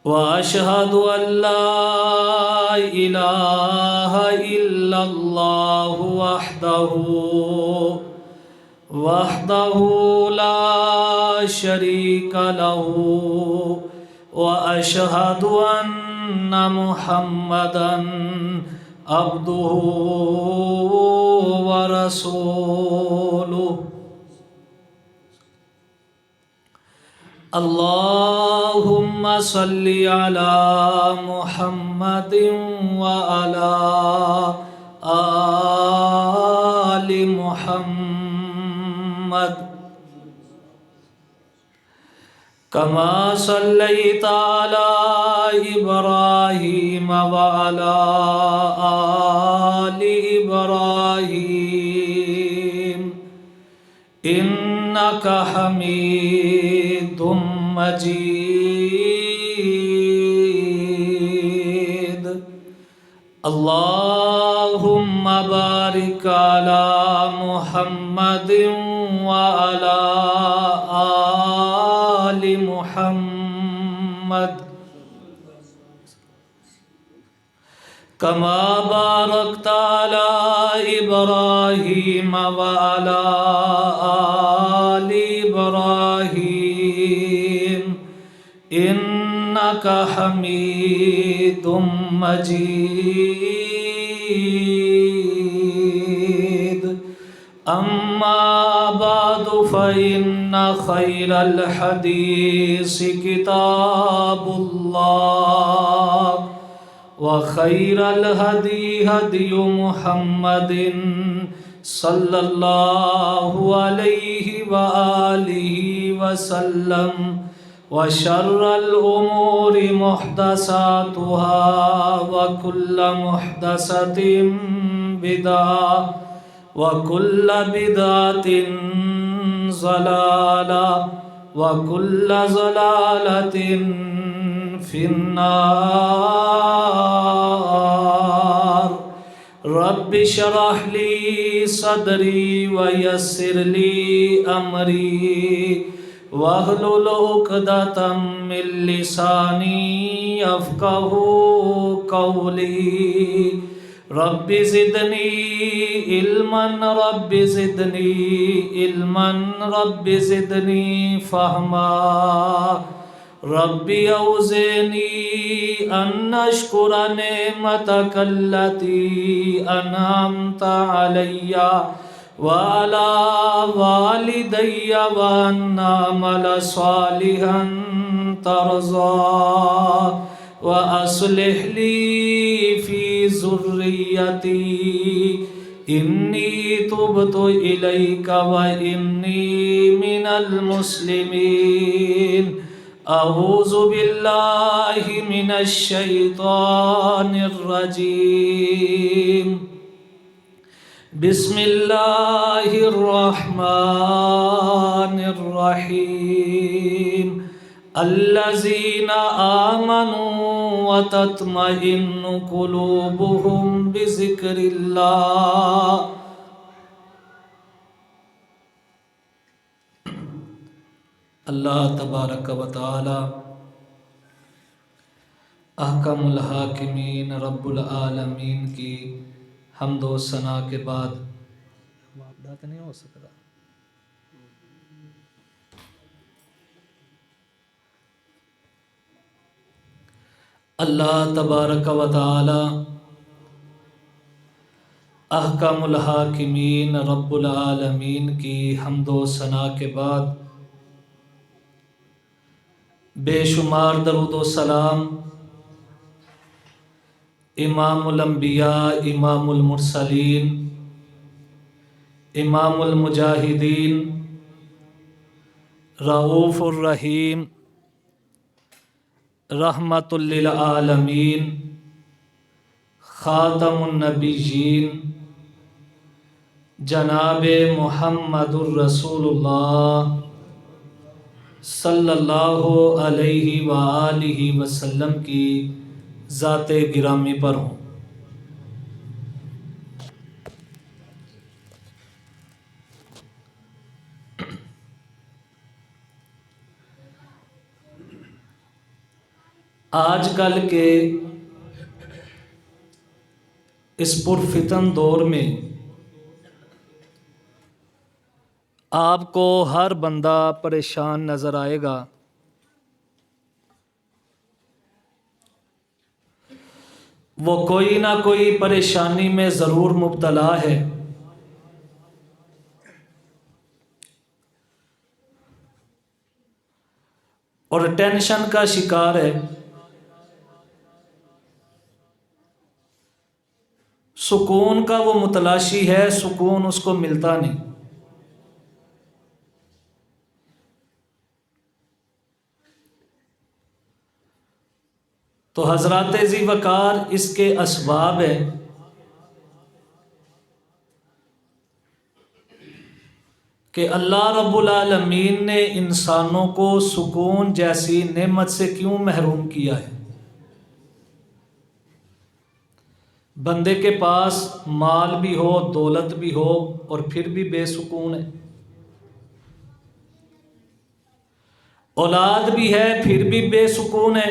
وأشهد أن لا إله إلا الله وحده لا شريك له وأشهد أن محمدًا عبده ورسوله. اللهم صل على محمد وعلى آل محمد كما صليت على إبراهيم وعلى آل إبراهيم إنك حميد مجيد. اللهم بارك على محمد وعلى آل محمد كما باركت على إبراهيم وعلى آل إبراهيم إنك حميد مجيد. أما بعد فإن خير الحديث كتاب الله وخير الهدي هدي محمد صلى الله عليه وآله وسلم وشر الأمور محدثاتها وكل محدثة بدعة وكل بدعة ضلالة وكل ضلالة في النار. رب اشرح لي صدري ويسر لي أمري واحلل عقدة من لساني يفقهوا قولي. رب زدني علما رب زدني علما رب زدني فهما. رب أوزعني أن أشكر نعمتك التي أنعمت علي وعلى والدي وأن أعمل صالحا ترضاه وأصلح لي في ذريتي إني تبت إليك وإني من المسلمين. أعوذ بالله من الشيطان الرجيم. بسم الله الرحمن الرحيم. الذين آمنوا وتطمئن قلوبهم بذكر الله. اللہ تبارک و تعالی احکم الحاکمین رب العالمین کی حمد و ثنا کے بعد نہیں ہو سکتا. اللہ تبارک و تعالی احکم الحاکمین رب العالمین کی حمد و ثنا کے بعد بے شمار درود و سلام امام الانبیاء امام المرسلین امام المجاہدین رؤوف الرحیم رحمت للعالمین خاتم النبیین جناب محمد الرسول اللہ صلی اللہ علیہ وآلہ وسلم کی ذات گرامی پر ہوں. آج کل کے اس پرفتن دور میں آپ کو ہر بندہ پریشان نظر آئے گا۔ وہ کوئی نہ کوئی پریشانی میں ضرور مبتلا ہے، اور ٹینشن کا شکار ہے۔ سکون کا وہ متلاشی ہے، سکون اس کو ملتا نہیں۔ تو حضرات ذی وقار اس کے اسباب ہے کہ اللہ رب العالمین نے انسانوں کو سکون جیسی نعمت سے کیوں محروم کیا ہے۔ بندے کے پاس مال بھی ہو، دولت بھی ہو، اور پھر بھی بے سکون ہے۔ اولاد بھی ہے، پھر بھی بے سکون ہے۔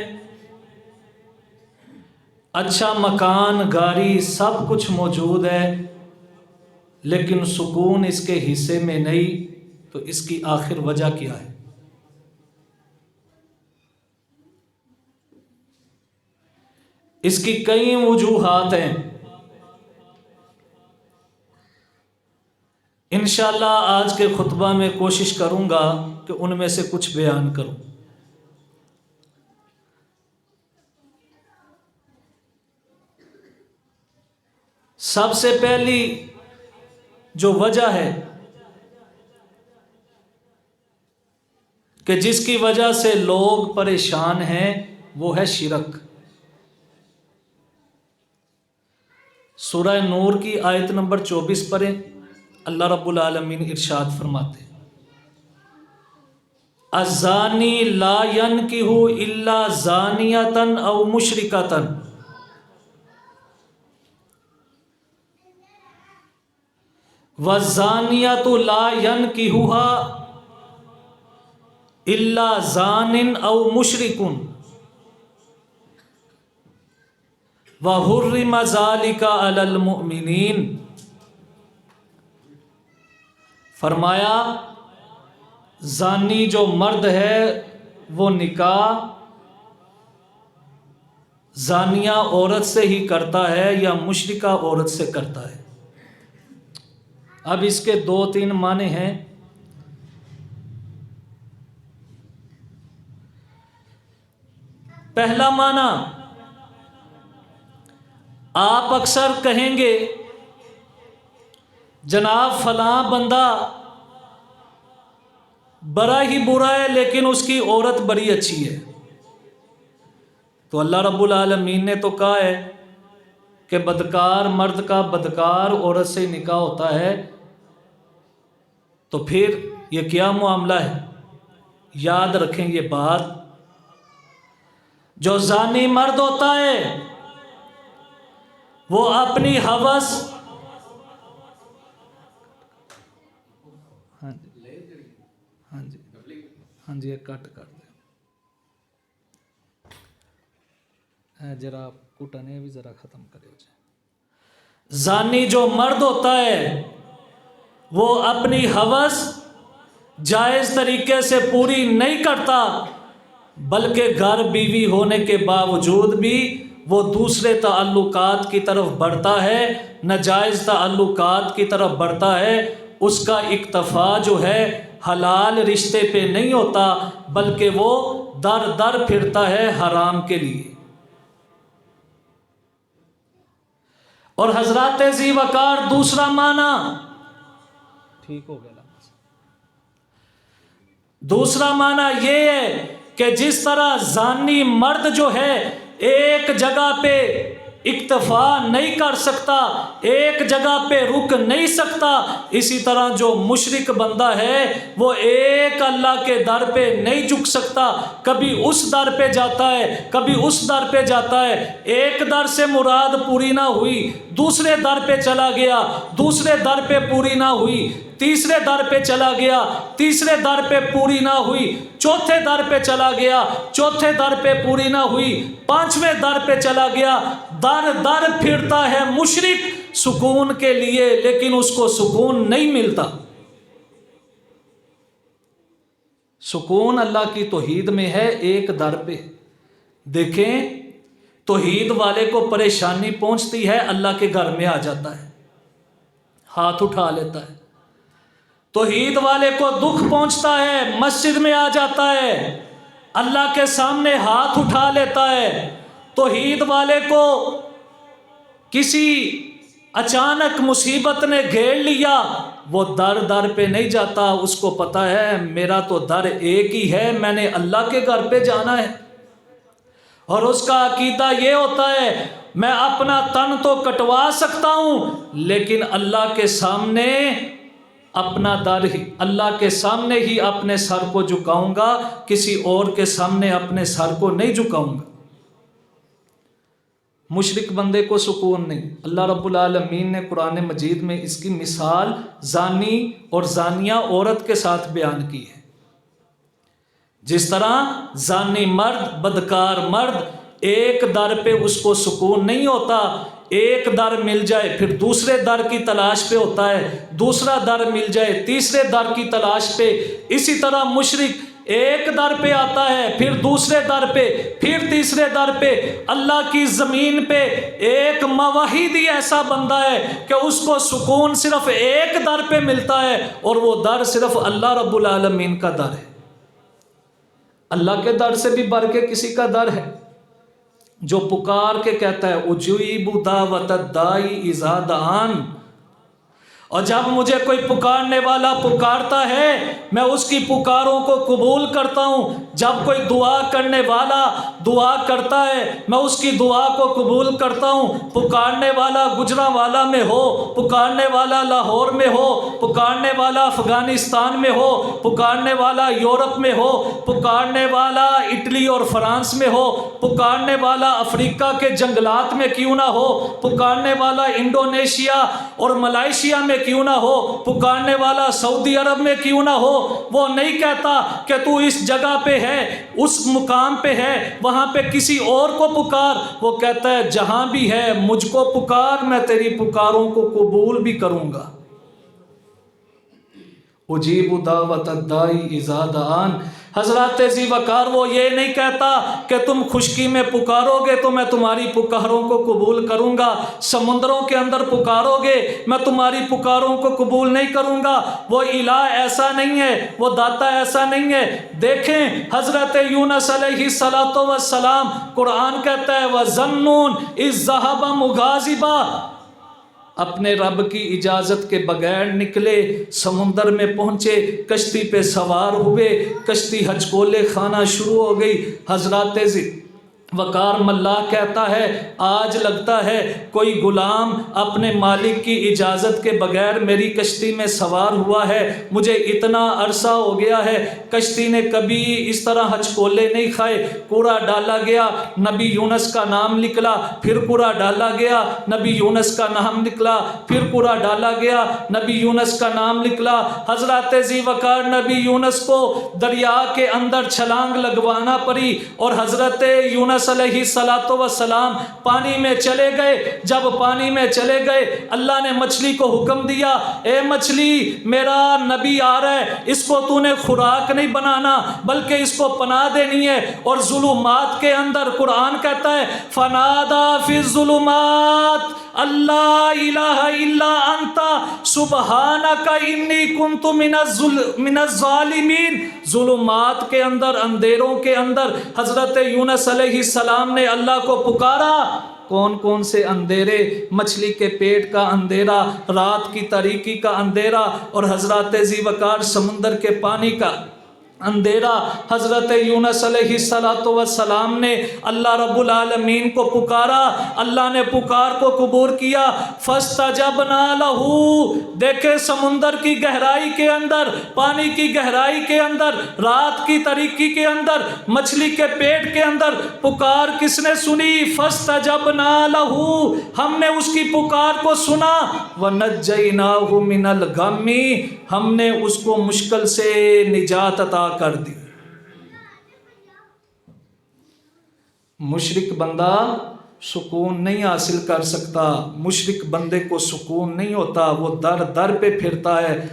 اچھا مکان، گاڑی، سب کچھ موجود ہے، لیکن سکون اس کے حصے میں نہیں۔ تو اس کی آخر وجہ کیا ہے؟ اس کی کئی وجوہات ہیں۔ انشاءاللہ آج کے خطبہ میں کوشش کروں گا کہ ان میں سے کچھ بیان کروں۔ سب سے پہلی جو وجہ ہے کہ جس کی وجہ سے لوگ پریشان ہیں، وہ ہے شرک۔ سورہ نور کی آیت نمبر 24 پڑھیں۔ اللہ رب العالمین ارشاد فرماتے ہیں، الزانی لا ينکح الا زانیۃ او مشرکۃ والزانیۃ لا ينکحها الا زان او مشرک وحرم ذلک علی المؤمنین۔ فرمایا زانی جو مرد ہے وہ نکاح زانیہ عورت سے ہی کرتا ہے یا مشرکہ عورت سے کرتا ہے۔ اب اس کے 2-3 معنی ہیں۔ پہلا معنی، آپ اکثر کہیں گے جناب فلاں بندہ بڑا ہی برا ہے لیکن اس کی عورت بڑی اچھی ہے۔ تو اللہ رب العالمین نے تو کہا ہے کہ بدکار مرد کا بدکار عورت سے نکاح ہوتا ہے، تو پھر یہ کیا معاملہ ہے؟ یاد رکھیں یہ بات، جو زانی مرد ہوتا ہے وہ اپنی ہوس ہاں جی کٹ کر دیں ذرا کٹنے بھی ذرا ختم کرے ہو جائے۔ زانی جو مرد ہوتا ہے وہ اپنی ہوس جائز طریقے سے پوری نہیں کرتا، بلکہ گھر بیوی ہونے کے باوجود بھی وہ دوسرے تعلقات کی طرف بڑھتا ہے، ناجائز تعلقات کی طرف بڑھتا ہے۔ اس کا اکتفا جو ہے حلال رشتے پہ نہیں ہوتا، بلکہ وہ در در پھرتا ہے حرام کے لیے۔ اور حضرات ذی وقار دوسرا معنی ٹھیک ہو گیا، دوسرا معنی یہ ہے کہ جس طرح زانی مرد جو ہے ایک جگہ پہ اکتفا نہیں کر سکتا، ایک جگہ پہ رک نہیں سکتا، اسی طرح جو مشرک بندہ ہے وہ ایک اللہ کے در پہ نہیں جھک سکتا، کبھی اس در پہ جاتا ہے کبھی اس در پہ جاتا ہے۔ ایک در سے مراد پوری نہ ہوئی، دوسرے در پہ چلا گیا، دوسرے در پہ پوری نہ ہوئی، تیسرے در پہ چلا گیا، تیسرے در پہ پوری نہ ہوئی، چوتھے در پہ چلا گیا، چوتھے در پہ پوری نہ ہوئی، پانچویں در پہ چلا گیا۔ در در پھرتا ہے مشرک سکون کے لیے، لیکن اس کو سکون نہیں ملتا۔ سکون اللہ کی توحید میں ہے، ایک در پہ۔ دیکھیں توحید والے کو پریشانی پہنچتی ہے، اللہ کے گھر میں آ جاتا ہے، ہاتھ اٹھا لیتا ہے۔ توحید والے کو دکھ پہنچتا ہے، مسجد میں آ جاتا ہے، اللہ کے سامنے ہاتھ اٹھا لیتا ہے۔ توحید والے کو کسی اچانک مصیبت نے گھیر لیا، وہ در در پہ نہیں جاتا، اس کو پتا ہے میرا تو در ایک ہی ہے، میں نے اللہ کے گھر پہ جانا ہے۔ اور اس کا عقیدہ یہ ہوتا ہے میں اپنا تن تو کٹوا سکتا ہوں، لیکن اللہ کے سامنے اپنا در ہی، اللہ کے سامنے ہی اپنے سر کو جھکاؤں گا، کسی اور کے سامنے اپنے سر کو نہیں جھکاؤں گا۔ مشرک بندے کو سکون نہیں۔ اللہ رب العالمین نے قرآن مجید میں اس کی مثال زانی اور زانیہ عورت کے ساتھ بیان کی ہے۔ جس طرح زانی مرد، بدکار مرد، ایک در پہ اس کو سکون نہیں ہوتا، ایک در مل جائے پھر دوسرے در کی تلاش پہ ہوتا ہے، دوسرا در مل جائے تیسرے در کی تلاش پہ۔ اسی طرح مشرک ایک در پہ آتا ہے، پھر دوسرے در پہ، پھر تیسرے در پہ۔ اللہ کی زمین پہ ایک موحد ہی ایسا بندہ ہے کہ اس کو سکون صرف ایک در پہ ملتا ہے، اور وہ در صرف اللہ رب العالمین کا در ہے۔ اللہ کے در سے بھی بڑھ کے کسی کا در ہے جو پکار کے کہتا ہے اجیب دعوت الداعی اذا دعان، اور جب مجھے کوئی پکارنے والا پکارتا ہے میں اس کی پکاروں کو قبول کرتا ہوں۔ جب کوئی دعا کرنے والا دعا کرتا ہے میں اس کی دعا کو قبول کرتا ہوں۔ پکارنے والا گجرانوالہ میں ہو، پکارنے والا لاہور میں ہو، پکارنے والا افغانستان میں ہو، پکارنے والا یورپ میں ہو، پکارنے والا اٹلی اور فرانس میں ہو، پکارنے والا افریقہ کے جنگلات میں کیوں نہ ہو، پکارنے والا انڈونیشیا اور ملائیشیا میں کیوں نہ ہو، پکارنے والا سعودی عرب میں کیوں نہ ہو، وہ نہیں کہتا کہ تو اس جگہ پہ ہے، اس مقام پہ ہے، وہاں پہ کسی اور کو پکار۔ وہ کہتا ہے جہاں بھی ہے مجھ کو پکار، میں تیری پکاروں کو قبول بھی کروں گا۔ اجیب دعوت الداعی اذا دعان۔ حضرت ذی وقار وہ یہ نہیں کہتا کہ تم خشکی میں پکارو گے تو میں تمہاری پکاروں کو قبول کروں گا، سمندروں کے اندر پکارو گے میں تمہاری پکاروں کو قبول نہیں کروں گا۔ وہ الہ ایسا نہیں ہے، وہ داتا ایسا نہیں ہے۔ دیکھیں حضرت یونس علیہ السلام، قرآن کہتا ہے وَظَنُّونَ إِذْ ذَهَبَ مُغَاضِبًا، اپنے رب کی اجازت کے بغیر نکلے، سمندر میں پہنچے، کشتی پہ سوار ہوئے، کشتی ہچکولے کھانا شروع ہو گئی۔ حضرت وقار ملاح کہتا ہے آج لگتا ہے کوئی غلام اپنے مالک کی اجازت کے بغیر میری کشتی میں سوار ہوا ہے، مجھے اتنا عرصہ ہو گیا ہے کشتی نے کبھی اس طرح ہچکولے نہیں کھائے۔ کوڑا ڈالا گیا، نبی یونس کا نام نکلا، پھر کوڑا ڈالا گیا، نبی یونس کا نام نکلا، پھر کوڑا ڈالا گیا، نبی یونس کا نام نکلا۔ حضرت ذی وقار نبی یونس کو دریا کے اندر چھلانگ لگوانا پڑی، اور حضرت یونس علیہ السلام پانی میں چلے گئے۔ جب پانی میں چلے گئے اللہ نے مچھلی کو حکم دیا اے مچھلی میرا نبی آ رہا ہے، اس کو تو نے خوراک نہیں بنانا بلکہ اس کو پناہ دینی ہے۔ اور ظلمات کے اندر قرآن کہتا ہے فنادا فی الظلمات اللہ الہ الا انت سبحانک انی کنت من الظالمین۔ ظلمات کے اندر، اندھیروں کے اندر حضرت یونس علیہ السلام نے اللہ کو پکارا۔ کون کون سے اندھیرے؟ مچھلی کے پیٹ کا اندھیرا، رات کی تاریکی کا اندھیرا، اور حضرت ذی وقار سمندر کے پانی کا اندھیرا حضرت یونس علیہ السلام نے اللہ رب العالمین کو پکارا، اللہ نے پکار کو قبول کیا، فاستجبنا لہ۔ دیکھے سمندر کی گہرائی کے اندر، پانی کی گہرائی کے اندر، رات کی تاریکی کے اندر، مچھلی کے پیٹ کے اندر پکار کس نے سنی؟ فاستجبنا لہ، ہم نے اس کی پکار کو سنا، ونجیناہ من الغم، ہم نے اس کو مشکل سے نجات عطا کر دی۔ مشرک بندہ سکون نہیں حاصل کر سکتا، مشرک بندے کو سکون نہیں ہوتا، وہ در در پہ پھرتا ہے۔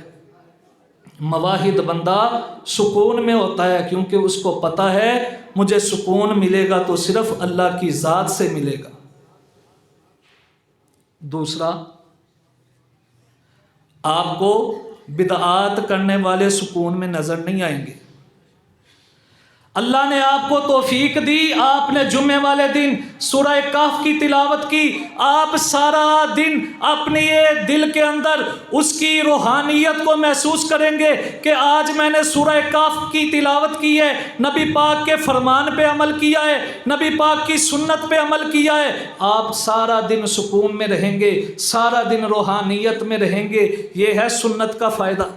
موحد بندہ سکون میں ہوتا ہے، کیونکہ اس کو پتہ ہے مجھے سکون ملے گا تو صرف اللہ کی ذات سے ملے گا۔ دوسرا، آپ کو بدعات کرنے والے سکون میں نظر نہیں آئیں گے۔ اللہ نے آپ کو توفیق دی، آپ نے جمعے والے دن سورہ کہف کی تلاوت کی، آپ سارا دن اپنی دل کے اندر اس کی روحانیت کو محسوس کریں گے کہ آج میں نے سورہ کہف کی تلاوت کی ہے، نبی پاک کے فرمان پہ عمل کیا ہے، نبی پاک کی سنت پہ عمل کیا ہے۔ آپ سارا دن سکون میں رہیں گے، سارا دن روحانیت میں رہیں گے، یہ ہے سنت کا فائدہ۔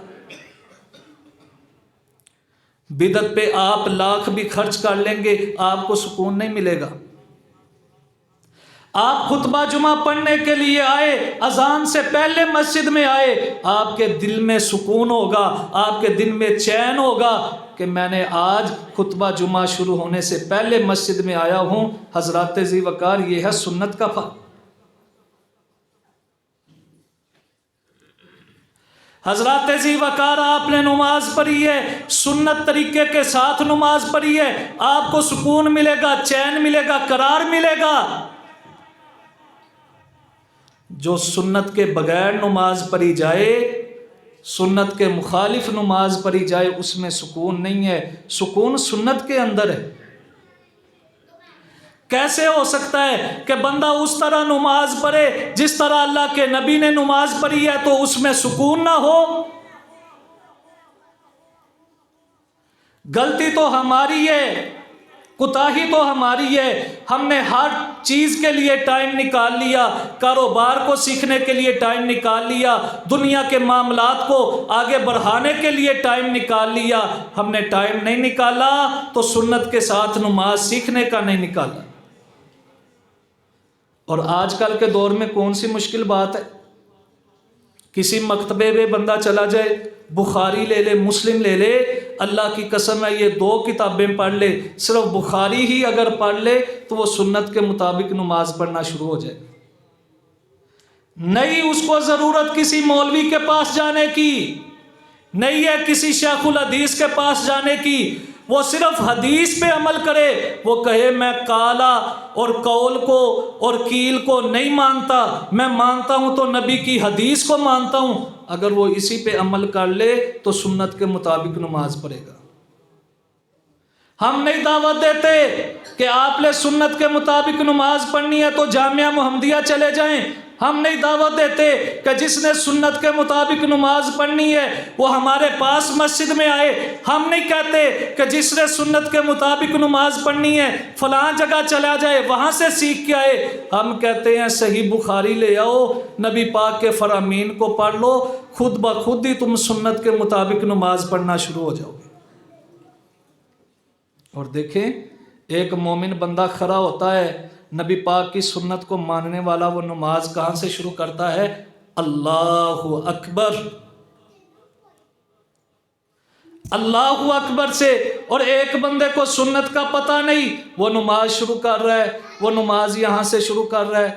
بدعت پہ آپ لاکھ بھی خرچ کر لیں گے، آپ کو سکون نہیں ملے گا۔ آپ خطبہ جمعہ پڑھنے کے لیے آئے، اذان سے پہلے مسجد میں آئے، آپ کے دل میں سکون ہوگا، آپ کے دل میں چین ہوگا کہ میں نے آج خطبہ جمعہ شروع ہونے سے پہلے مسجد میں آیا ہوں۔ حضرات ذی وقار، یہ ہے سنت کا فائدہ۔ حضرات ذی وقار، آپ نے نماز پڑھی ہے، سنت طریقے کے ساتھ نماز پڑھی ہے، آپ کو سکون ملے گا، چین ملے گا، قرار ملے گا۔ جو سنت کے بغیر نماز پڑھی جائے، سنت کے مخالف نماز پڑھی جائے، اس میں سکون نہیں ہے، سکون سنت کے اندر ہے۔ کیسے ہو سکتا ہے کہ بندہ اس طرح نماز پڑھے جس طرح اللہ کے نبی نے نماز پڑھی ہے تو اس میں سکون نہ ہو؟ غلطی تو ہماری ہے، کوتاہی تو ہماری ہے، ہم نے ہر چیز کے لیے ٹائم نکال لیا، کاروبار کو سیکھنے کے لیے ٹائم نکال لیا، دنیا کے معاملات کو آگے بڑھانے کے لیے ٹائم نکال لیا، ہم نے ٹائم نہیں نکالا تو سنت کے ساتھ نماز سیکھنے کا نہیں نکالا۔ اور آج کل کے دور میں کون سی مشکل بات ہے؟ کسی مکتبے میں بندہ چلا جائے، بخاری لے لے، مسلم لے لے، اللہ کی قسم ہے یہ 2 کتابیں پڑھ لے، صرف بخاری ہی اگر پڑھ لے تو وہ سنت کے مطابق نماز پڑھنا شروع ہو جائے۔ نہیں اس کو ضرورت کسی مولوی کے پاس جانے کی، نہیں ہے کسی شیخ الحدیث کے پاس جانے کی، وہ صرف حدیث پہ عمل کرے، وہ کہے میں قالا اور قول کو اور قیل کو نہیں مانتا، میں مانتا ہوں تو نبی کی حدیث کو مانتا ہوں، اگر وہ اسی پہ عمل کر لے تو سنت کے مطابق نماز پڑھے گا۔ ہم نہیں دعوت دیتے کہ آپ نے سنت کے مطابق نماز پڑھنی ہے تو جامعہ محمدیہ چلے جائیں، ہم نہیں دعوت دیتے کہ جس نے سنت کے مطابق نماز پڑھنی ہے وہ ہمارے پاس مسجد میں آئے، ہم نہیں کہتے کہ جس نے سنت کے مطابق نماز پڑھنی ہے فلاں جگہ چلا جائے وہاں سے سیکھ کے آئے، ہم کہتے ہیں صحیح بخاری لے آؤ، نبی پاک کے فرامین کو پڑھ لو، خود بخود ہی تم سنت کے مطابق نماز پڑھنا شروع ہو جاؤ گے۔ اور دیکھیں ایک مومن بندہ کھڑا ہوتا ہے، نبی پاک کی سنت کو ماننے والا، وہ نماز کہاں سے شروع کرتا ہے؟ اللہ اکبر، اللہ اکبر سے۔ اور ایک بندے کو سنت کا پتہ نہیں، وہ نماز شروع کر رہا ہے، وہ نماز یہاں سے شروع کر رہا ہے،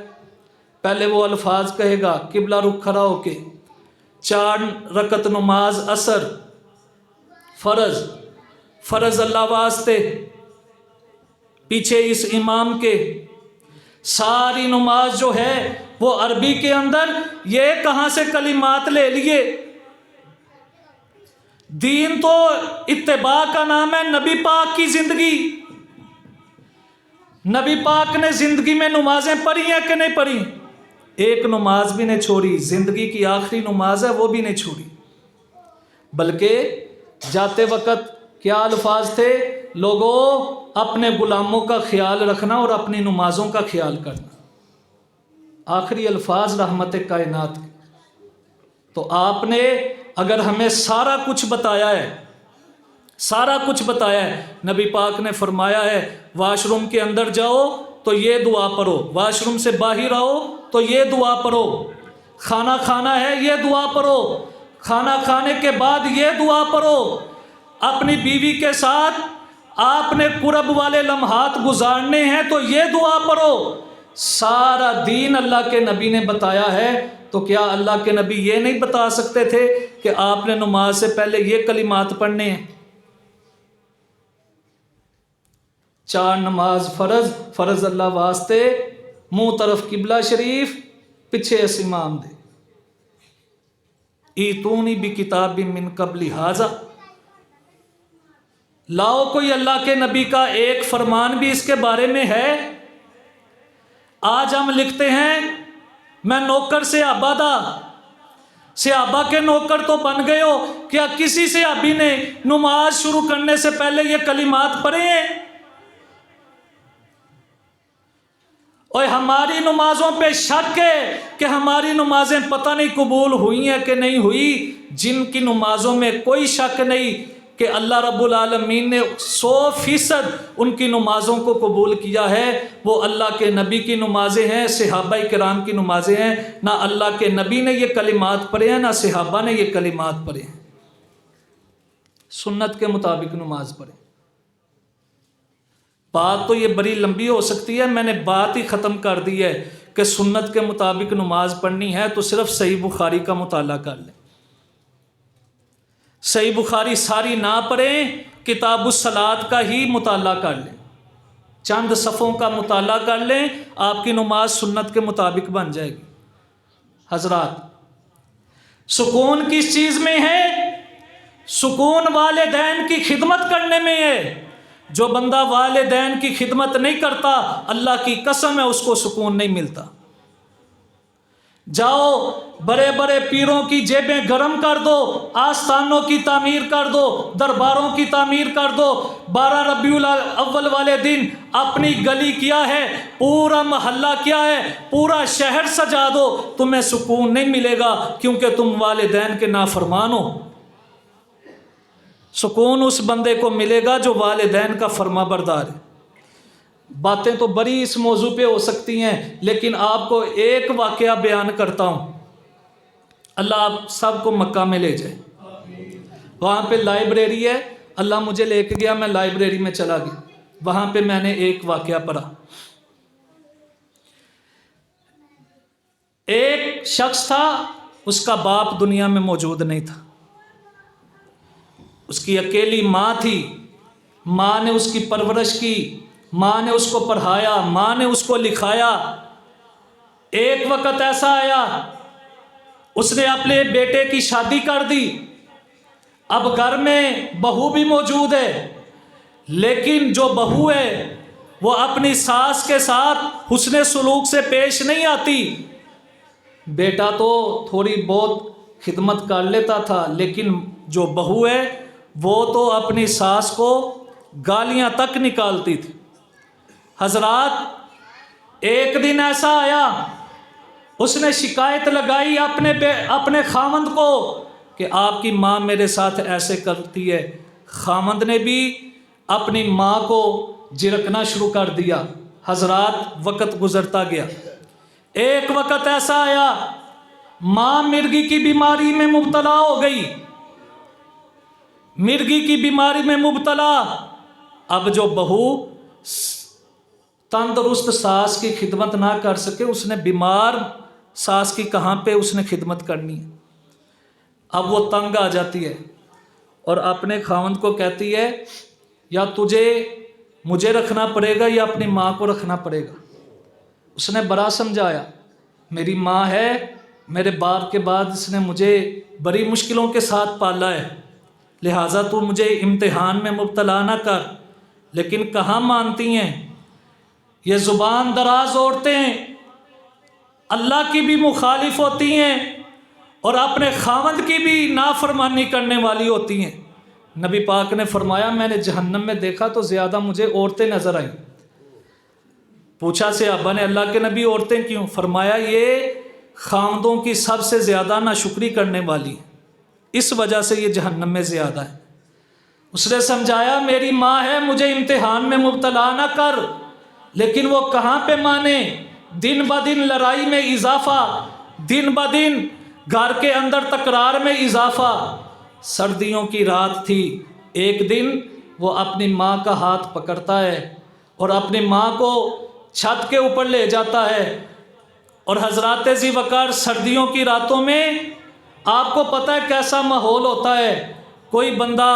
پہلے وہ الفاظ کہے گا قبلہ رخ کھڑا ہو کے، 4 رکعت نماز عصر فرض اللہ واسطے، پیچھے اس امام کے، ساری نماز جو ہے وہ عربی کے اندر یہ کہاں سے کلمات لے لیے؟ دین تو اتباع کا نام ہے، نبی پاک کی زندگی، نبی پاک نے زندگی میں نمازیں پڑھی ہیں کہ نہیں پڑھی؟ ایک نماز بھی نہیں چھوڑی، زندگی کی آخری نماز ہے وہ بھی نہیں چھوڑی، بلکہ جاتے وقت کیا الفاظ تھے؟ لوگوں اپنے غلاموں کا خیال رکھنا اور اپنی نمازوں کا خیال کرنا، آخری الفاظ رحمت کائنات کے۔ تو آپ نے اگر ہمیں سارا کچھ بتایا ہے، سارا کچھ بتایا ہے، نبی پاک نے فرمایا ہے واش روم کے اندر جاؤ تو یہ دعا پڑھو، واش روم سے باہر آؤ تو یہ دعا پڑھو، کھانا کھانا ہے یہ دعا پڑھو، کھانا کھانے کے بعد یہ دعا پڑھو، اپنی بیوی کے ساتھ آپ نے قرب والے لمحات گزارنے ہیں تو یہ دعا پڑھو۔ سارا دین اللہ کے نبی نے بتایا ہے، تو کیا اللہ کے نبی یہ نہیں بتا سکتے تھے کہ آپ نے نماز سے پہلے یہ کلمات پڑھنے ہیں؟ 4 نماز فرض اللہ واسطے، منہ طرف قبلہ شریف، پیچھے اس امام دے، ایتونی بکتاب من قبل ھذا، لاؤ کوئی اللہ کے نبی کا ایک فرمان بھی اس کے بارے میں ہے؟ آج ہم لکھتے ہیں میں نوکر صحابہ دا، صحابہ کے نوکر تو بن گئے ہو، کیا کسی صحابی نے نماز شروع کرنے سے پہلے یہ کلمات پڑھے ہیں؟ اور ہماری نمازوں پہ شک ہے کہ ہماری نمازیں پتہ نہیں قبول ہوئی ہیں کہ نہیں ہوئی، جن کی نمازوں میں کوئی شک نہیں کہ اللہ رب العالمین نے 100% ان کی نمازوں کو قبول کیا ہے، وہ اللہ کے نبی کی نمازیں ہیں، صحابہ کرام کی نمازیں ہیں۔ نہ اللہ کے نبی نے یہ کلمات پڑھے ہیں، نہ صحابہ نے یہ کلمات پڑھے ہیں، سنت کے مطابق نماز پڑھے۔ بات تو یہ بڑی لمبی ہو سکتی ہے، میں نے بات ہی ختم کر دی ہے کہ سنت کے مطابق نماز پڑھنی ہے تو صرف صحیح بخاری کا مطالعہ کر لیں، صحیح بخاری ساری نہ پڑھیں، کتاب الصلاۃ کا ہی مطالعہ کر لیں، چند صفوں کا مطالعہ کر لیں، آپ کی نماز سنت کے مطابق بن جائے گی۔ حضرات، سکون کس چیز میں ہے؟ سکون والدین کی خدمت کرنے میں ہے۔ جو بندہ والدین کی خدمت نہیں کرتا، اللہ کی قسم ہے اس کو سکون نہیں ملتا۔ جاؤ بڑے بڑے پیروں کی جیبیں گرم کر دو، آستانوں کی تعمیر کر دو، درباروں کی تعمیر کر دو، 12 ربیع الاول والے دن اپنی گلی کیا ہے، پورا محلہ کیا ہے، پورا شہر سجا دو، تمہیں سکون نہیں ملے گا، کیونکہ تم والدین کے نافرمان ہو۔ سکون اس بندے کو ملے گا جو والدین کا فرما بردار ہے۔ باتیں تو بڑی اس موضوع پہ ہو سکتی ہیں، لیکن آپ کو ایک واقعہ بیان کرتا ہوں۔ اللہ آپ سب کو مکہ میں لے جائے، وہاں پہ لائبریری ہے، اللہ مجھے لے کے گیا، میں لائبریری میں چلا گیا، وہاں پہ میں نے ایک واقعہ پڑھا۔ ایک شخص تھا، اس کا باپ دنیا میں موجود نہیں تھا، اس کی اکیلی ماں تھی، ماں نے اس کی پرورش کی، ماں نے اس کو پڑھایا، ماں نے اس کو لکھایا۔ ایک وقت ایسا آیا، اس نے اپنے بیٹے کی شادی کر دی، اب گھر میں بہو بھی موجود ہے، لیکن جو بہو ہے وہ اپنی ساس کے ساتھ حسن سلوک سے پیش نہیں آتی۔ بیٹا تو تھوڑی بہت خدمت کر لیتا تھا، لیکن جو بہو ہے وہ تو اپنی ساس کو گالیاں تک نکالتی تھی۔ حضرات، ایک دن ایسا آیا، اس نے شکایت لگائی اپنے خامند کو کہ آپ کی ماں میرے ساتھ ایسے کرتی ہے۔ خامند نے بھی اپنی ماں کو جھڑکنا شروع کر دیا۔ حضرات، وقت گزرتا گیا، ایک وقت ایسا آیا، ماں مرگی کی بیماری میں مبتلا ہو گئی، مرگی کی بیماری میں مبتلا۔ اب جو بہو تندرست ساس کی خدمت نہ کر سکے، اس نے بیمار ساس کی کہاں پہ اس نے خدمت کرنی ہے۔ اب وہ تنگ آ جاتی ہے اور اپنے خاوند کو کہتی ہے، یا مجھے رکھنا پڑے گا یا اپنی ماں کو رکھنا پڑے گا۔ اس نے بڑا سمجھایا، میری ماں ہے، میرے باپ کے بعد اس نے مجھے بڑی مشکلوں کے ساتھ پالا ہے، لہٰذا تو مجھے امتحان میں مبتلا نہ کر۔ لیکن کہاں مانتی ہیں، یہ زبان دراز عورتیں اللہ کی بھی مخالف ہوتی ہیں اور اپنے خاوند کی بھی نافرمانی کرنے والی ہوتی ہیں۔ نبی پاک نے فرمایا میں نے جہنم میں دیکھا تو زیادہ مجھے عورتیں نظر آئیں۔ پوچھا صحابہ نے اللہ کے نبی عورتیں کیوں؟ فرمایا یہ خاوندوں کی سب سے زیادہ ناشکری کرنے والی، اس وجہ سے یہ جہنم میں زیادہ ہے۔ اس نے سمجھایا میری ماں ہے، مجھے امتحان میں مبتلا نہ کر، لیکن وہ کہاں پہ مانے؟ دن بدن لڑائی میں اضافہ، دن بدن گھر کے اندر تکرار میں اضافہ۔ سردیوں کی رات تھی، ایک دن وہ اپنی ماں کا ہاتھ پکڑتا ہے اور اپنی ماں کو چھت کے اوپر لے جاتا ہے۔ اور حضرات ذی وقار سردیوں کی راتوں میں آپ کو پتہ ہے کیسا ماحول ہوتا ہے، کوئی بندہ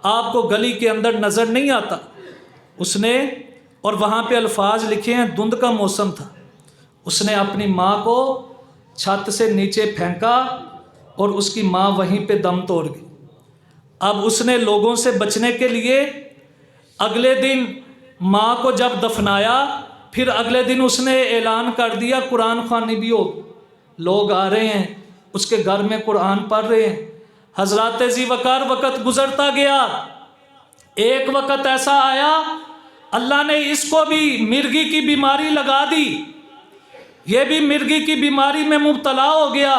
آپ کو گلی کے اندر نظر نہیں آتا۔ اس نے، اور وہاں پہ الفاظ لکھے ہیں، دھند کا موسم تھا، اس نے اپنی ماں کو چھت سے نیچے پھینکا اور اس کی ماں وہیں پہ دم توڑ گئی۔ اب اس نے لوگوں سے بچنے کے لیے اگلے دن ماں کو جب دفنایا، پھر اگلے دن اس نے اعلان کر دیا قرآن خوانی بھی ہو، لوگ آ رہے ہیں اس کے گھر میں قرآن پڑھ رہے ہیں۔ حضرات ذی وقار وقت گزرتا گیا، ایک وقت ایسا آیا اللہ نے اس کو بھی مرگی کی بیماری لگا دی، یہ بھی مرگی کی بیماری میں مبتلا ہو گیا۔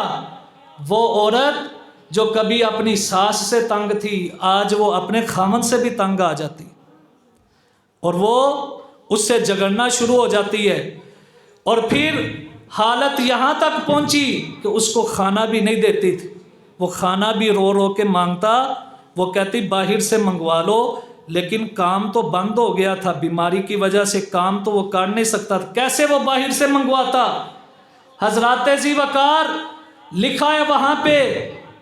وہ عورت جو کبھی اپنی ساس سے تنگ تھی، آج وہ اپنے خامن سے بھی تنگ آ جاتی اور وہ اس سے جھگڑنا شروع ہو جاتی ہے۔ اور پھر حالت یہاں تک پہنچی کہ اس کو کھانا بھی نہیں دیتی تھی، وہ کھانا بھی رو رو کے مانگتا، وہ کہتی باہر سے منگوا لو، لیکن کام تو بند ہو گیا تھا، بیماری کی وجہ سے کام تو وہ کر نہیں سکتا تھا، کیسے وہ باہر سے منگواتا؟ حضرات ذی وقار لکھا ہے وہاں پہ،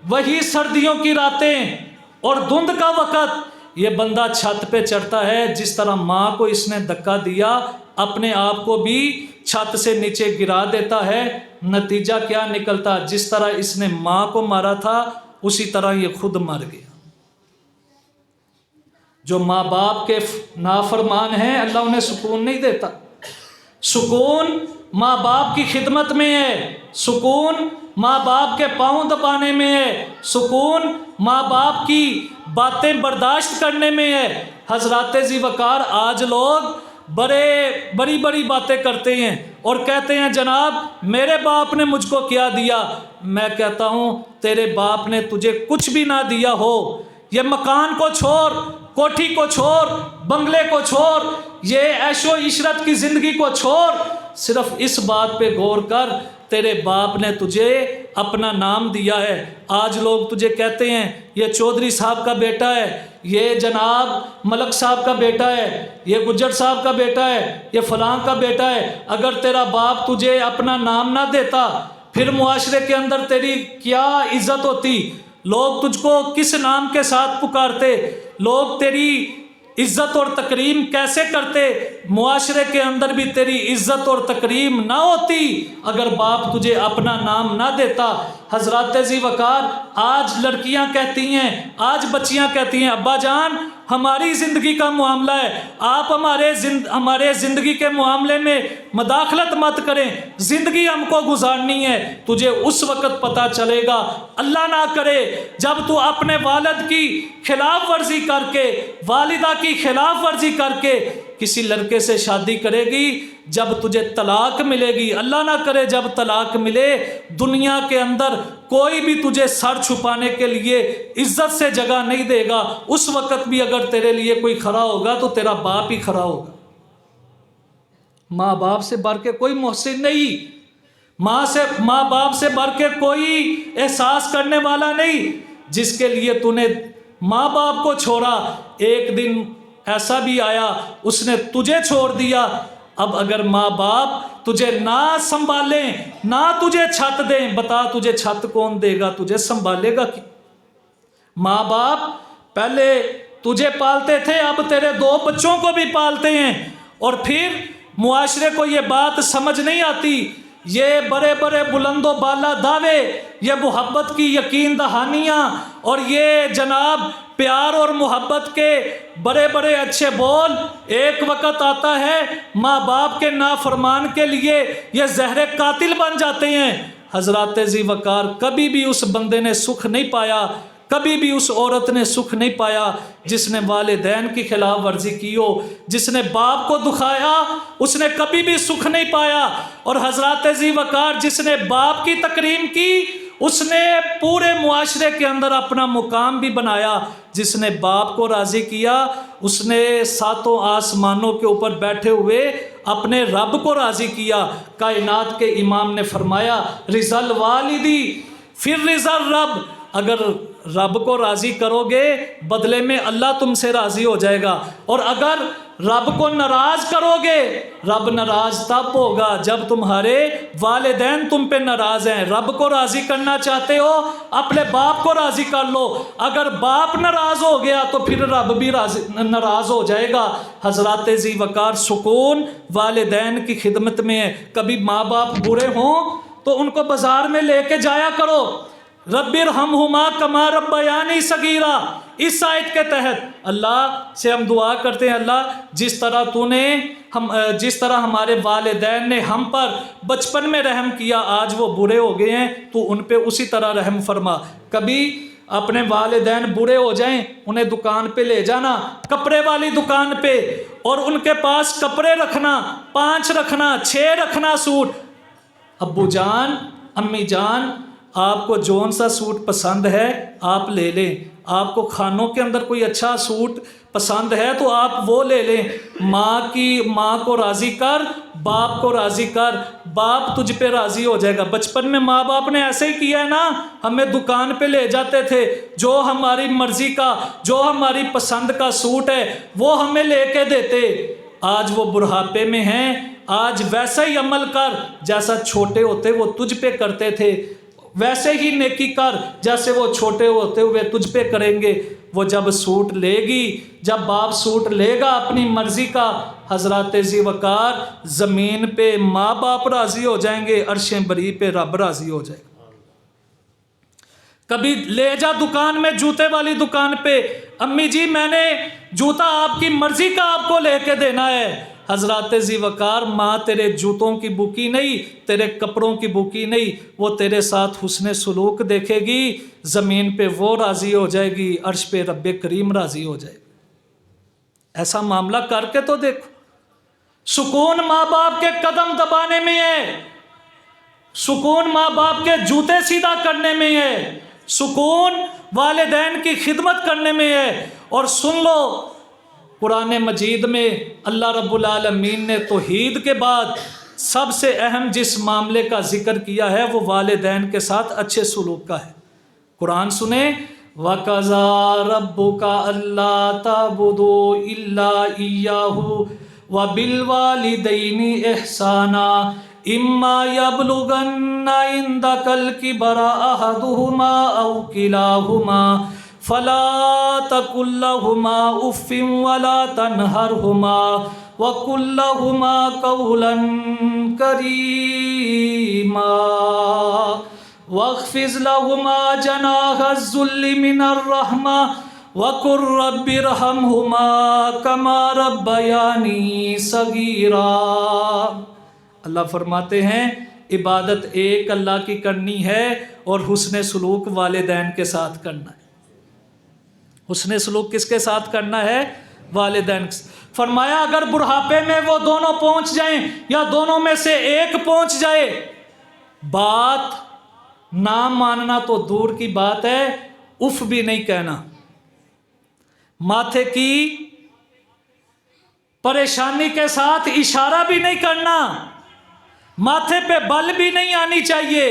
وہی سردیوں کی راتیں اور دھند کا وقت، یہ بندہ چھت پہ چڑھتا ہے، جس طرح ماں کو اس نے دھکا دیا اپنے آپ کو بھی چھت سے نیچے گرا دیتا ہے۔ نتیجہ کیا نکلتا؟ جس طرح اس نے ماں کو مارا تھا اسی طرح یہ خود مر گیا۔ جو ماں باپ کے نافرمان ہیں اللہ انہیں سکون نہیں دیتا۔ سکون ماں باپ کی خدمت میں ہے، سکون ماں باپ کے پاؤں دبانے میں ہے، سکون ماں باپ کی باتیں برداشت کرنے میں ہے۔ حضرات ذی وقار آج لوگ بڑی بڑی باتیں کرتے ہیں اور کہتے ہیں جناب میرے باپ نے مجھ کو کیا دیا۔ میں کہتا ہوں تیرے باپ نے تجھے کچھ بھی نہ دیا ہو، یہ مکان کو چھوڑ، کوٹھی کو چھوڑ، بنگلے کو چھوڑ، یہ عیش و عشرت کی زندگی کو چھوڑ، صرف اس بات پہ غور کر تیرے باپ نے تجھے اپنا نام دیا ہے۔ آج لوگ تجھے کہتے ہیں یہ چودھری صاحب کا بیٹا ہے، یہ جناب ملک صاحب کا بیٹا ہے، یہ گجر صاحب کا بیٹا ہے، یہ فلاں کا بیٹا ہے۔ اگر تیرا باپ تجھے اپنا نام نہ دیتا پھر معاشرے کے اندر تیری کیا عزت ہوتی؟ لوگ تجھ کو کس نام کے ساتھ پکارتے؟ لوگ تیری عزت اور تکریم کیسے کرتے؟ معاشرے کے اندر بھی تیری عزت اور تکریم نہ ہوتی اگر باپ تجھے اپنا نام نہ دیتا۔ حضرات ذی وقار آج لڑکیاں کہتی ہیں، آج بچیاں کہتی ہیں ابا جان ہماری زندگی کا معاملہ ہے، آپ ہمارے زندگی کے معاملے میں مداخلت مت کریں، زندگی ہم کو گزارنی ہے۔ تجھے اس وقت پتہ چلے گا، اللہ نہ کرے جب تو اپنے والد کی خلاف ورزی کر کے، والدہ کی خلاف ورزی کر کے کسی لڑکے سے شادی کرے گی، جب تجھے طلاق ملے گی، اللہ نہ کرے جب طلاق ملے، دنیا کے اندر کوئی بھی تجھے سر چھپانے کے لیے عزت سے جگہ نہیں دے گا۔ اس وقت بھی اگر تیرے لیے کوئی کھڑا ہوگا تو تیرا باپ ہی کھڑا ہوگا۔ ماں باپ سے بڑھ کے کوئی محسن نہیں، ماں باپ سے بڑھ کے کوئی احساس کرنے والا نہیں۔ جس کے لیے تو نے ماں باپ کو چھوڑا، ایک دن ایسا بھی آیا اس نے تجھے چھوڑ دیا۔ اب اگر ماں باپ تجھے نہ سنبھالیں، نہ تجھے چھت دیں، بتا تجھے چھت کون دے گا، تجھے سنبھالے گا کی؟ ماں باپ پہلے تجھے پالتے تھے، اب تیرے 2 بچوں کو بھی پالتے ہیں، اور پھر معاشرے کو یہ بات سمجھ نہیں آتی، یہ بڑے بڑے بلند و بالا دعوے، یہ محبت کی یقین دہانیاں، اور یہ جناب پیار اور محبت کے بڑے بڑے اچھے بول، ایک وقت آتا ہے ماں باپ کے نافرمان کے لیے یہ زہر قاتل بن جاتے ہیں۔ حضرات ذی وقار کبھی بھی اس بندے نے سکھ نہیں پایا کبھی بھی اس عورت نے سکھ نہیں پایا جس نے والدین کی خلاف ورزی کی ہو، جس نے باپ کو دکھایا اس نے کبھی بھی سکھ نہیں پایا۔ اور حضرات ذی وقار جس نے باپ کی تکریم کی اس نے پورے معاشرے کے اندر اپنا مقام بھی بنایا۔ جس نے باپ کو راضی کیا اس نے ساتوں آسمانوں کے اوپر بیٹھے ہوئے اپنے رب کو راضی کیا۔ کائنات کے امام نے فرمایا رضا الوالدی پھر رضا الرب، اگر رب کو راضی کرو گے بدلے میں اللہ تم سے راضی ہو جائے گا، اور اگر رب کو ناراض کرو گے رب ناراض تب ہوگا جب تمہارے والدین تم پہ ناراض ہیں۔ رب کو راضی کرنا چاہتے ہو اپنے باپ کو راضی کر لو، اگر باپ ناراض ہو گیا تو پھر رب بھی ناراض ہو جائے گا۔ حضرات ذی وقار سکون والدین کی خدمت میں ہے۔ کبھی ماں باپ برے ہوں تو ان کو بازار میں لے کے جایا کرو، رب ارحمہما کما ربیانی صغیرا۔ اس آیت کے تحت اللہ سے ہم دعا کرتے ہیں اللہ جس طرح ہمارے والدین نے ہم پر بچپن میں رحم کیا، آج وہ برے ہو گئے ہیں تو ان پہ اسی طرح رحم فرما۔ کبھی اپنے والدین برے ہو جائیں انہیں دکان پہ لے جانا، کپڑے والی دکان پہ، اور ان کے پاس کپڑے رکھنا، 5 رکھنا، 6 رکھنا سوٹ۔ ابو جان امی جان آپ کو جون سا سوٹ پسند ہے آپ لے لیں، آپ کو کھانوں کے اندر کوئی اچھا سوٹ پسند ہے تو آپ وہ لے لیں۔ ماں کو راضی کر، باپ کو راضی کر، باپ تجھ پہ راضی ہو جائے گا۔ بچپن میں ماں باپ نے ایسے ہی کیا ہے نا، ہمیں دکان پہ لے جاتے تھے، جو ہماری مرضی کا جو ہماری پسند کا سوٹ ہے وہ ہمیں لے کے دیتے۔ آج وہ بڑھاپے میں ہیں، آج ویسا ہی عمل کر جیسا چھوٹے ہوتے وہ تجھ پہ کرتے تھے، ویسے ہی نیکی کر جیسے وہ چھوٹے ہوتے ہوئے تجھ پہ کریں گے۔ وہ جب سوٹ لے گی، جب باپ سوٹ لے گا اپنی مرضی کا، حضرات ذی وقار زمین پہ ماں باپ راضی ہو جائیں گے، عرش بری پہ رب راضی ہو جائے گا۔ کبھی لے جا دکان میں، جوتے والی دکان پہ، امی جی میں نے جوتا آپ کی مرضی کا آپ کو لے کے دینا ہے۔ حضرات ذی وقار ماں تیرے جوتوں کی بکی نہیں، تیرے کپڑوں کی بکی نہیں، وہ تیرے ساتھ حسن سلوک دیکھے گی، زمین پہ وہ راضی ہو جائے گی، عرش پہ رب کریم راضی ہو جائے گا۔ ایسا معاملہ کر کے تو دیکھو۔ سکون ماں باپ کے قدم دبانے میں ہے، سکون ماں باپ کے جوتے سیدھا کرنے میں ہے، سکون والدین کی خدمت کرنے میں ہے۔ اور سن لو قرآن مجید میں اللہ رب العالمین نے توحید کے بعد سب سے اہم جس معاملے کا ذکر کیا ہے وہ والدین کے ساتھ اچھے سلوک کا ہے۔ قرآن سنیں، وَقَضَىٰ رَبُّكَ أَلَّا تَعْبُدُوا إِلَّا إِيَّاهُ وَبِالْوَالِدَيْنِ إِحْسَانًا إِمَّا يَبْلُغَنَّ عِندَكَ الْكِبَرَ أَحَدُهُمَا أَوْ كِلَاهُمَا فَلَا تَقُل لَّهُمَا أُفٍّ وَلَا تَنْهَرْهُمَا وَقُل لَّهُمَا قَوْلًا كَرِيمًا وَاخْفِضْ لَهُمَا جَنَاحَ الذُّلِّ مِنَ الرَّحْمَةِ وَقُل رَّبِّ ارْحَمْهُمَا كَمَا رَبَّيَانِي صَغِيرًا۔ اللہ فرماتے ہیں عبادت ایک اللہ کی کرنی ہے اور حسن سلوک والدین کے ساتھ کرنا ہے۔ حسن سلوک کس کے ساتھ کرنا ہے؟ والدین کے ساتھ۔ فرمایا اگر بڑھاپے میں وہ دونوں پہنچ جائیں یا دونوں میں سے ایک پہنچ جائے، بات نہ ماننا تو دور کی بات ہے، اف بھی نہیں کہنا، ماتھے کی پریشانی کے ساتھ اشارہ بھی نہیں کرنا، ماتھے پہ بل بھی نہیں آنی چاہیے،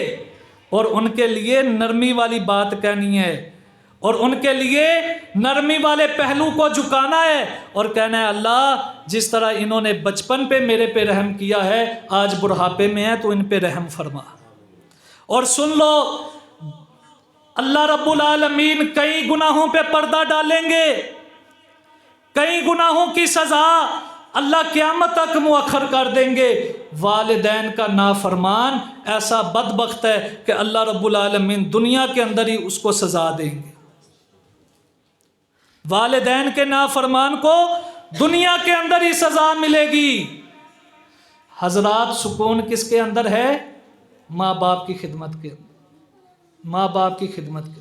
اور ان کے لیے نرمی والی بات کہنی ہے، اور ان کے لیے نرمی والے پہلو کو جھکانا ہے اور کہنا ہے اللہ جس طرح انہوں نے بچپن پہ میرے پہ رحم کیا ہے، آج بڑھاپے میں ہے تو ان پہ رحم فرما۔ اور سن لو اللہ رب العالمین کئی گناہوں پہ پردہ ڈالیں گے، کئی گناہوں کی سزا اللہ قیامت تک مؤخر کر دیں گے۔ والدین کا نافرمان ایسا بدبخت ہے کہ اللہ رب العالمین دنیا کے اندر ہی اس کو سزا دیں گے۔ والدین کے نافرمان کو دنیا کے اندر ہی سزا ملے گی۔ حضرات سکون کس کے اندر ہے؟ ماں باپ کی خدمت کے، ماں باپ کی خدمت کے۔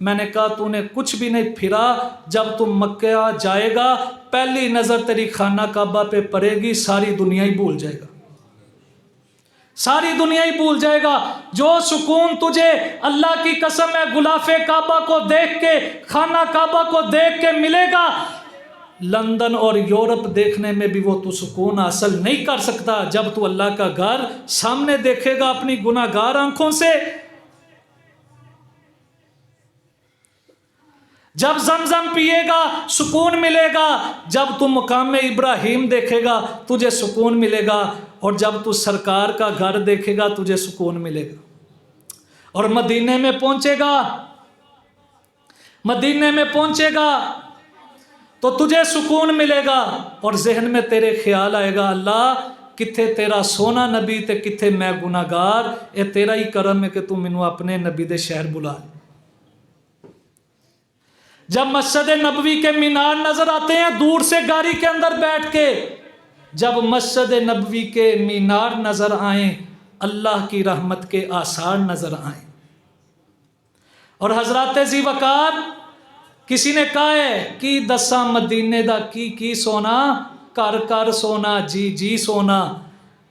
میں نے کہا تو نے کچھ بھی نہیں پھرا، جب تم مکہ جائے گا پہلی نظر تیری خانہ کعبہ پہ پڑے گی، ساری دنیا ہی بھول جائے گا، ساری دنیا ہی بھول جائے گا۔ جو سکون تجھے اللہ کی قسم ہے غلاف کعبہ کو دیکھ کے، خانہ کعبہ کو دیکھ کے ملے گا، لندن اور یورپ دیکھنے میں بھی وہ تو سکون حاصل نہیں کر سکتا جب تو اللہ کا گھر سامنے دیکھے گا اپنی گناہ گار آنکھوں سے۔ جب زمزم پیے گا سکون ملے گا، جب تو مقام ابراہیم دیکھے گا تجھے سکون ملے گا، اور جب تو سرکار کا گھر دیکھے گا تجھے سکون ملے گا۔ اور مدینے میں پہنچے گا، مدینے میں پہنچے گا تو تجھے سکون ملے گا، اور ذہن میں تیرے خیال آئے گا اللہ کتھے تیرا سونا نبی تے کتھے میں گناہ گار، اے تیرا ہی کرم ہے کہ تو مینوں اپنے نبی دے شہر بلا لے۔ جب مسجد نبوی کے مینار نظر آتے ہیں دور سے گاڑی کے اندر بیٹھ کے، جب مسجد نبوی کے مینار نظر آئیں، اللہ کی رحمت کے آثار نظر آئیں۔ اور حضرات ذی وقار کسی نے کہا ہے کہ دساں مدینے دا کی سونا، کر کر سونا جی جی سونا،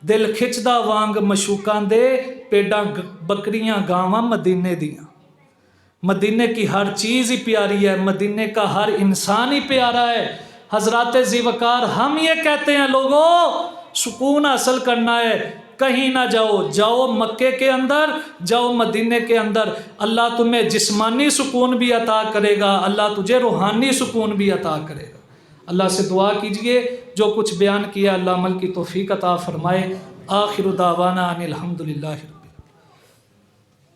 دل کھچدا وانگ مشوکاں دے، پیڈاں بکریاں گاواں مدینے دیاں۔ مدینے کی ہر چیز ہی پیاری ہے، مدینے کا ہر انسان ہی پیارا ہے۔ حضرات ذی وقار ہم یہ کہتے ہیں لوگوں سکون حاصل کرنا ہے کہیں نہ جاؤ، جاؤ مکے کے اندر، جاؤ مدینے کے اندر، اللہ تمہیں جسمانی سکون بھی عطا کرے گا، اللہ تجھے روحانی سکون بھی عطا کرے گا۔ اللہ سے دعا کیجئے جو کچھ بیان کیا اللہ عمل کی توفیق عطا فرمائے۔ آخر دعوانا ان الحمدللہ۔